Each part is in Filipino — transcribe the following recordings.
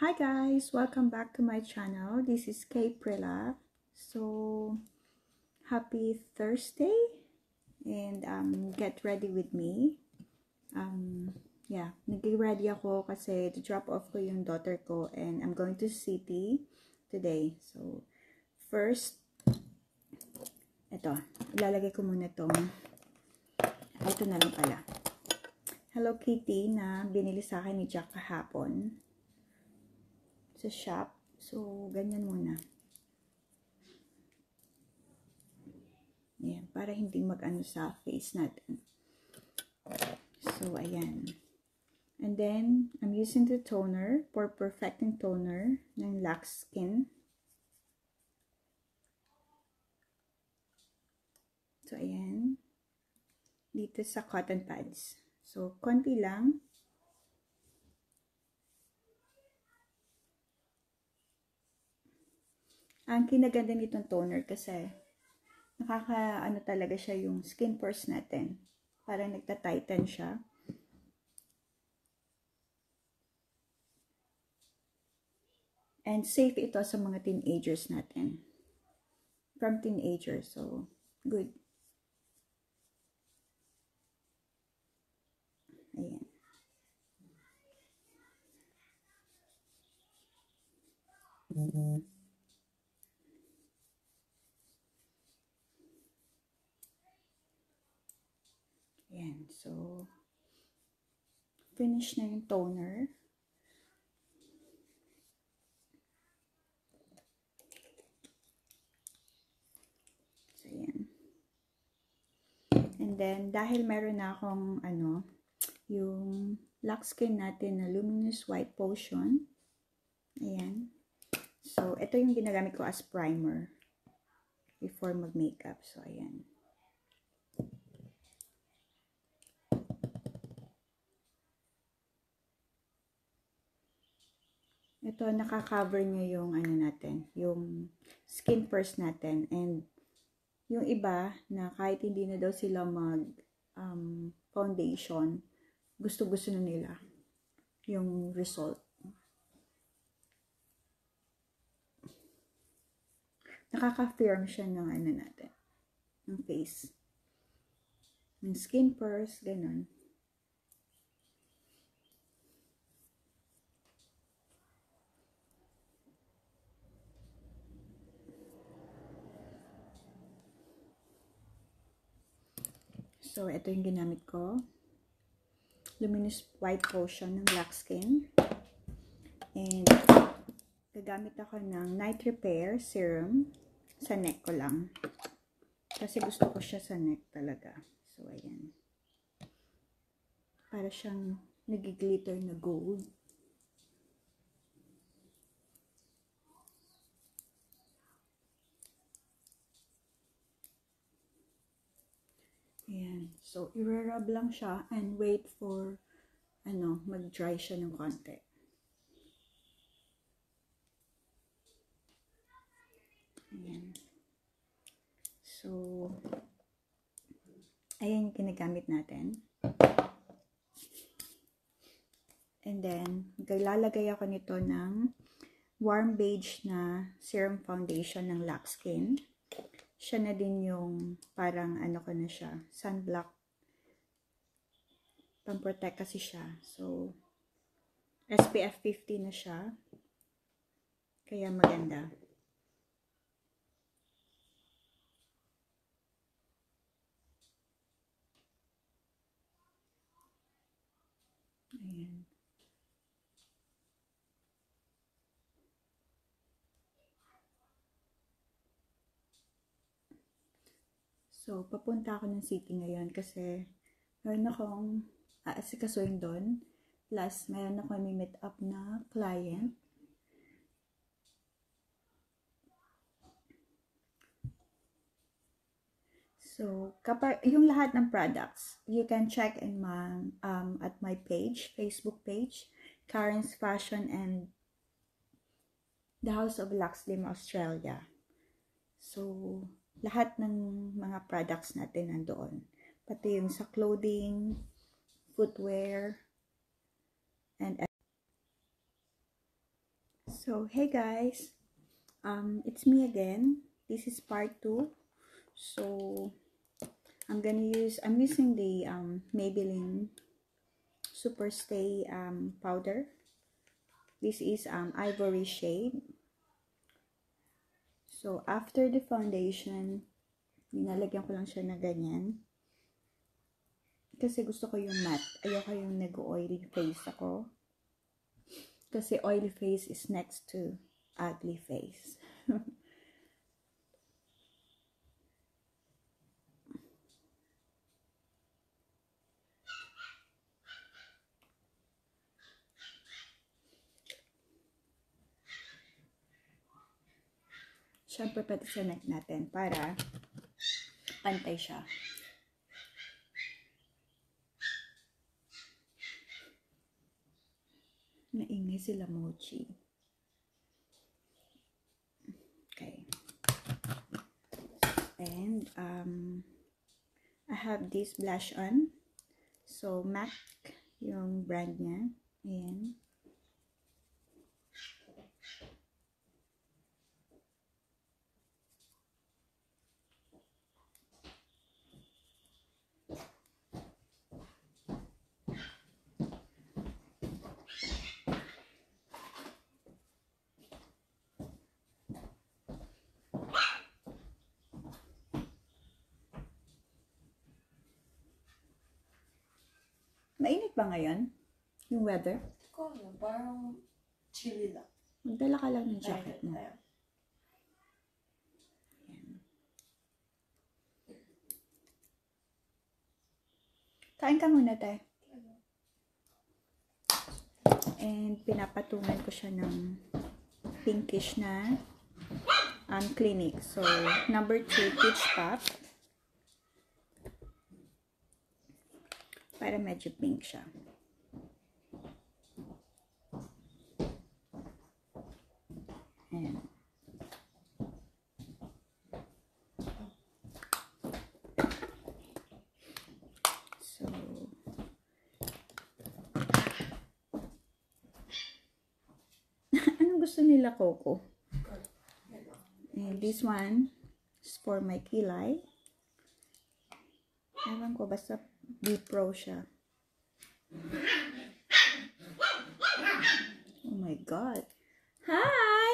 Hi guys, welcome back to my channel. This is Kay Prila. So happy Thursday and get ready with me. Nag-ready ako kasi to drop off ko yung daughter ko and I'm going to city today. So first, ito, ilalagay ko muna ito na lang pala. Hello Kitty na binili sa akin ni Jack kahapon sa shop. So, ganyan muna. Ayan, para hindi mag-ano sa face natin. So, ayan. And then, I'm using the toner, for perfecting toner ng Lux Skin. So, ayan. Dito sa cotton pads. So, konti lang. Ang kinaganda nitong toner kasi nakaka-ano talaga siya yung skin pores natin. Parang nagta-tighten siya. And safe ito sa mga teenagers natin. From teenagers, so good. Ayan. Ayan, so finish na yung toner. So, ayan. And then, dahil meron na akong, yung Lux Skin natin na Luminous White Potion. Ayan. So, ito yung ginagamit ko as primer before mag-makeup. So, ayan. Ito, nakaka-cover niya yung natin, yung skin pores natin. And yung iba na kahit hindi na daw sila mag foundation, gusto-gusto na nila yung result. Nakaka-firm siya ng natin, ng face. Ng skin pores, ganun. So, ito yung ginamit ko. Luminous White Potion ng Lux Skin. And, gagamit ako ng Night Repair Serum sa neck ko lang. Kasi gusto ko siya sa neck talaga. So, ayan. Para siyang nag-glitter na gold. Ayan. So, i-rub lang siya and wait for, mag-dry siya ng konti. Ayan. So, ayan yung ginagamit natin. And then, lalagay ako nito ng Warm Beige na Serum Foundation ng Lux Skin. Siya na din yung parang ko na siya, sunblock. Pang-protect kasi siya. So, SPF 50 na siya. Kaya maganda. Ayan. So, papunta ako ng city ngayon kasi meron akong aasikasuhin doon. Plus, meron akong meet up na client. So, kapag yung lahat ng products, you can check in at my page, Facebook page, Karen's Fashion and The House of Lux Slim Australia. So, lahat ng mga products natin nandoon. Pati yung sa clothing, footwear, and So, hey guys, it's me again. This is part 2. So, I'm using the Maybelline Super Stay powder. This is ivory shade. So, after the foundation, nilalagyan ko lang siya na ganyan. Kasi gusto ko yung matte. Ayoko yung nag-oily face ako. Kasi oily face is next to ugly face. Siyempre pati sa neck natin para pantay siya. Naingay sila Mochi. Okay. And I have this blush on. So MAC yung brand niya. Ayan. Mainit ba ngayon? Yung weather? Parang chilly lang. Magdala ka lang ng jacket mo. Ayan. Kain ka muna, te. And pinapatungan ko siya ng pinkish na Clinique. So, number 2, Peach Pop. Para medyo pink siya. Ayan. So, anong gusto nila, Coco? And this one is for my kilay. Ewan ko, basta B-Pro siya. Oh my God. Hi!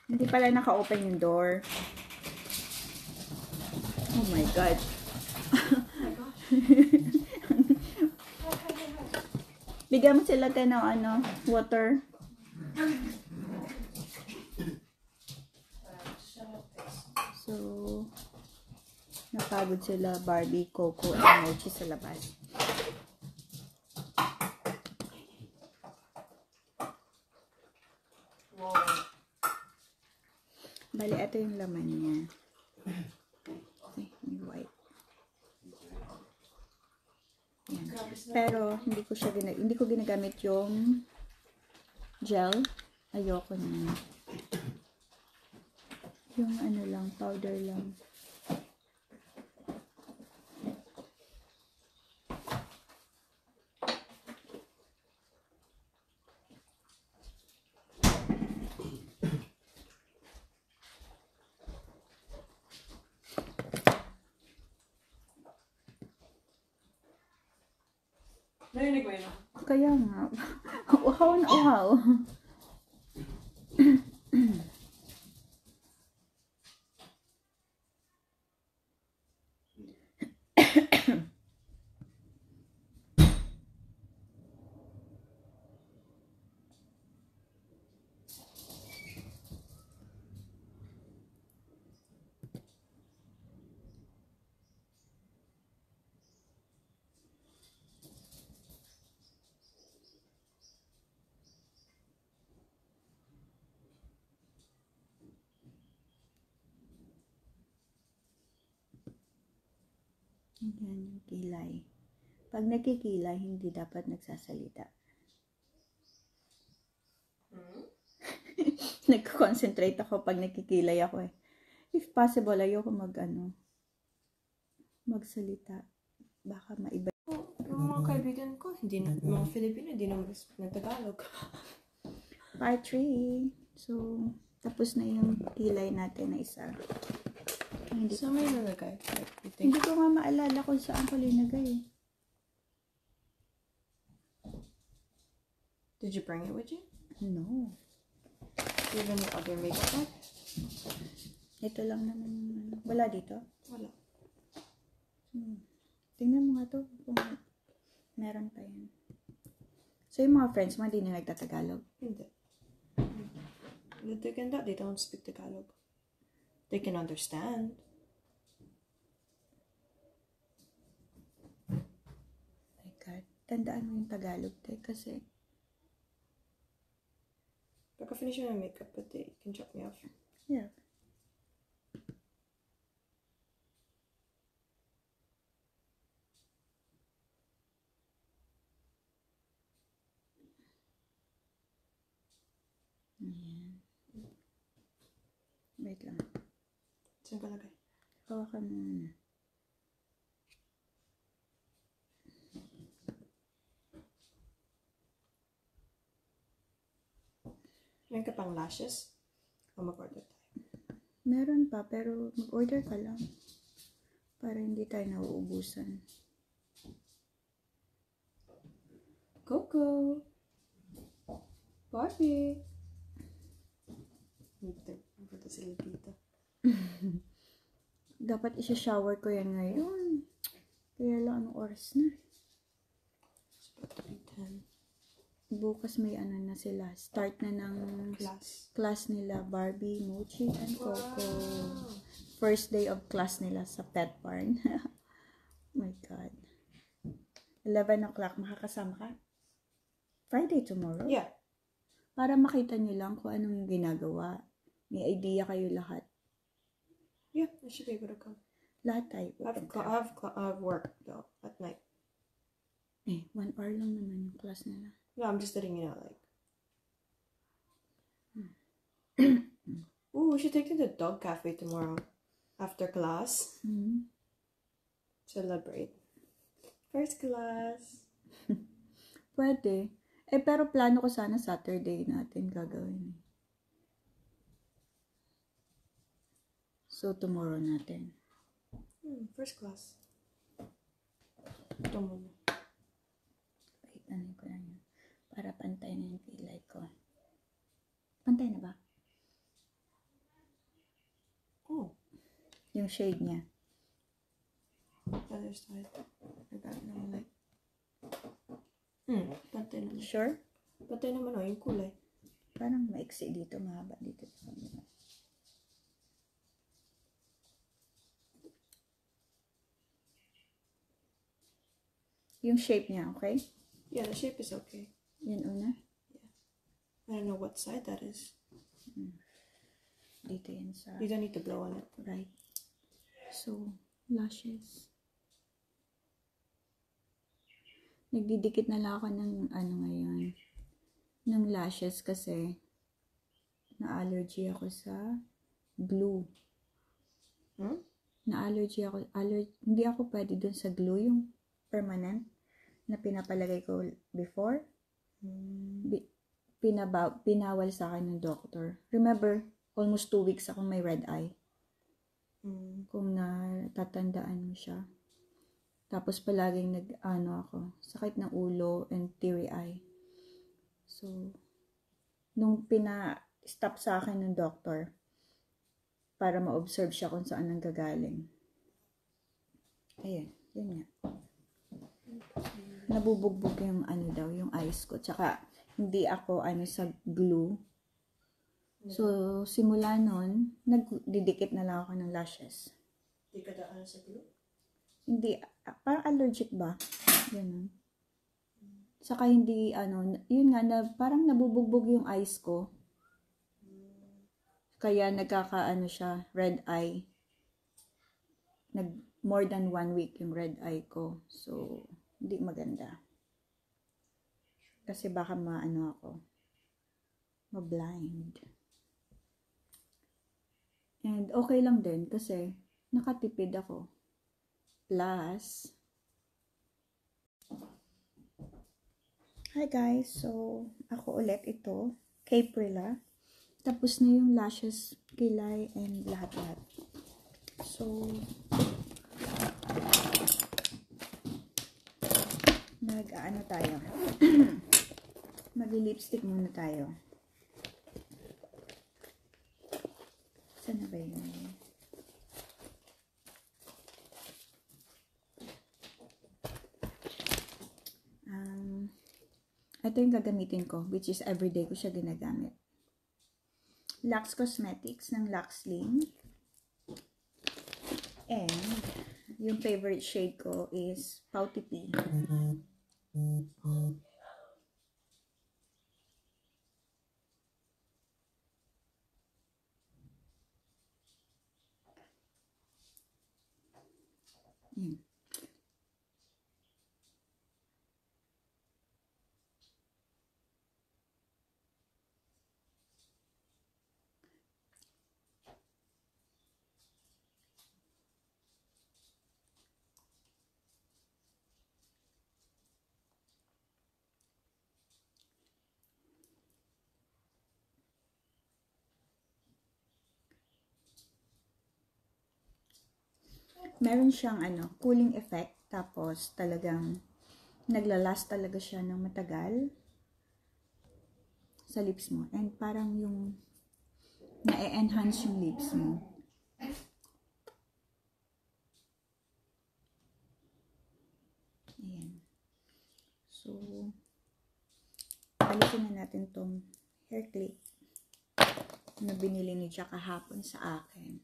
Hindi pala naka-open yung door. Oh my God. Bigyan mo sila tayo ng water. So, napagod sila Barbie, Coco, and Mochi sa labas. Wow. Bali, ito yung laman niya. Okay, may white. Yan. Pero, hindi ko ginagamit yung gel. Ayoko na. Yung ano lang, powder lang. Narinig mo yun? Kaya nga. Uhaw na uhaw. Yan yung kilay. Pag nagkikilay, hindi dapat nagsasalita. Nagko-concentrate ako pag nagkikilay ako eh. If possible, ayoko magsalita. Baka maiba. mga kaibigan ko, hindi na, mga Filipino, hindi na mag-speak ng Tagalog. Part 3. So, tapos na yung kilay natin na isa. Hindi, So, may nalagay. Like, you think? hindi ko nga maalala kung saan ko linagay. Did you bring it with you? No. Even your other makeup bag? Ito lang naman yung ano. Wala dito? Wala. Tingnan mo nga to kung meron pa yan. So, yung mga friends mo, hindi na nagtatagalog. Hindi. They don't speak Tagalog. They can understand. My God. Tandaan mo yung Tagalog, te. Kasi, Pagka-finish mo yung makeup, but they can drop me off. yeah. Ayan. Wait lang. Saan ka lagay? Hawakan mo muna. Meron ka pang lashes? O mag-order tayo? Meron pa, pero mag-order ka lang. Para hindi tayo nauubusan. Coco! Barbie! Punta sila dito. Dapat isa-shower ko yan ngayon. Kaya lang anong oras na. It's about to be 10. Bukas may ano na sila. Start na ng class nila. Barbie, Mochi, and Coco. Wow. First day of class nila sa pet barn. My God. 11 o'clock. Makakasama ka? Friday tomorrow? Yeah. Para makita nyo lang kung anong ginagawa. May idea kayo lahat. Yeah, I should be able to come. Lahat tayo I pupunta. have work though at night. 1 hour lang naman yung class nila. No, I'm just letting you know, like. Ooh, we should take to the dog cafe tomorrow after class. Celebrate. First class. Pwede. Pero plano ko sana Saturday natin gagawin. So, tomorrow natin. First class. Ito muna. Wait, ano ko lang yun. Para pantay na yung kilay ko. Pantay na ba? Oh, Yung shade niya. other side. I got it now, like. Pantay naman. Sure? Pantay naman, yung kulay. Parang maiksi dito, mahaba dito. Sa kabila. Yung shape niya, okay? Yeah, the shape is okay. Yan una. I don't know what side that is. Dito yan sa You don't need to blow on it. right. So, lashes. Nagdidikit na lang ako ng ano ngayon. Ng lashes kasi na-allergy ako sa glue. Na-allergy ako. Hindi ako pwede dun sa glue, yung permanent na pinapalagay ko before. Pinawal sa akin ng doctor. Remember, almost 2 weeks akong may red eye. Kung natatandaan mo siya. Tapos palaging ako, sakit ng ulo and teary eye. So, nung stop sa akin ng doctor, para ma-observe siya kung saan ang gagaling. Ayan, yun nga. Nabubugbog yung yung eyes ko. Tsaka, hindi ako sa glue. So, simula nun, nagdidikit na lang ako ng lashes. Hindi ka daan sa glue? Hindi, parang allergic ba? Ganun. Saka hindi, yun nga, parang nabubugbog yung eyes ko. Kaya siya, red eye. More than 1 week yung red eye ko. So, hindi maganda. Kasi baka ako, ma-blind. And okay lang din kasi nakatipid ako. Plus, Hi guys, so ako ulit ito, kay Prilla. Tapos na yung lashes, kilay, and lahat-lahat. So, mag-ano tayo? Mag-lipstick muna tayo. Saan na ba yun? Ito yung gagamitin ko, which is everyday ko siya ginagamit. Lux Cosmetics ng Lux Lane. And, yung favorite shade ko is Pouty P. Yan. Meron siyang cooling effect, tapos talagang naglalast talaga siya ng matagal sa lips mo. And parang yung na-enhance yung lips mo. Ayan. So, alisin na natin tong hair clip na binili ni Jack kahapon sa akin.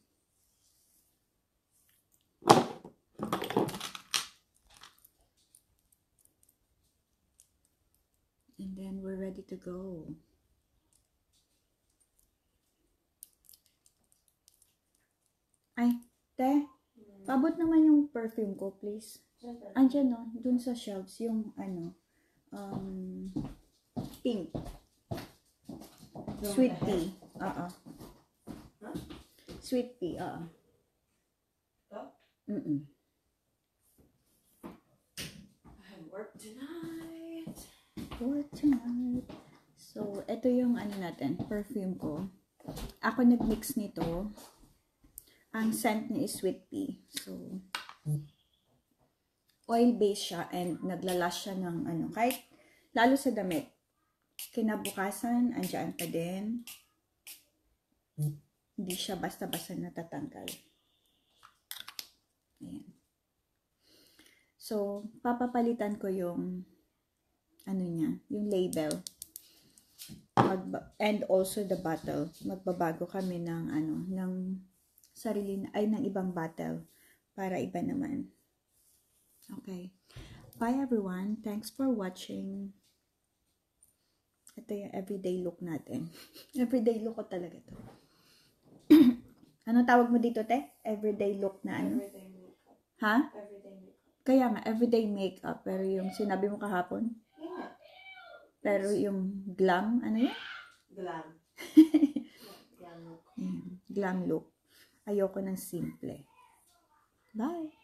And then, we're ready to go. Ay, te, pabot naman yung perfume ko, please. Andiyan, no? Dun sa shelves, yung pink. Sweet tea. Sweet tea, Mm-mm. I have work tonight. Work tonight. So, ito yung natin, perfume ko. Ako nag-mix nito. Ang scent niya is sweet tea. So, oil-based siya and naglalas siya ng kahit lalo sa damit. Kinabukasan, andyan pa din. Hindi siya basta-basta natatanggal. Ayan. So, papapalitan ko yung niya, yung label. And also the bottle. Magbabago kami ng ng sarili ng ibang bottle para iba naman. Okay. Bye everyone. Thanks for watching. Ito yung everyday look natin. Everyday look ko talaga to. Anong tawag mo dito, te? Everyday look na Everyday makeup. Ha? Everyday makeup. Kaya nga, everyday makeup. Pero yung sinabi mo kahapon? Yeah. Pero yung glam, yun? Glam. Glam look. Glam look. Ayoko ng simple. Bye!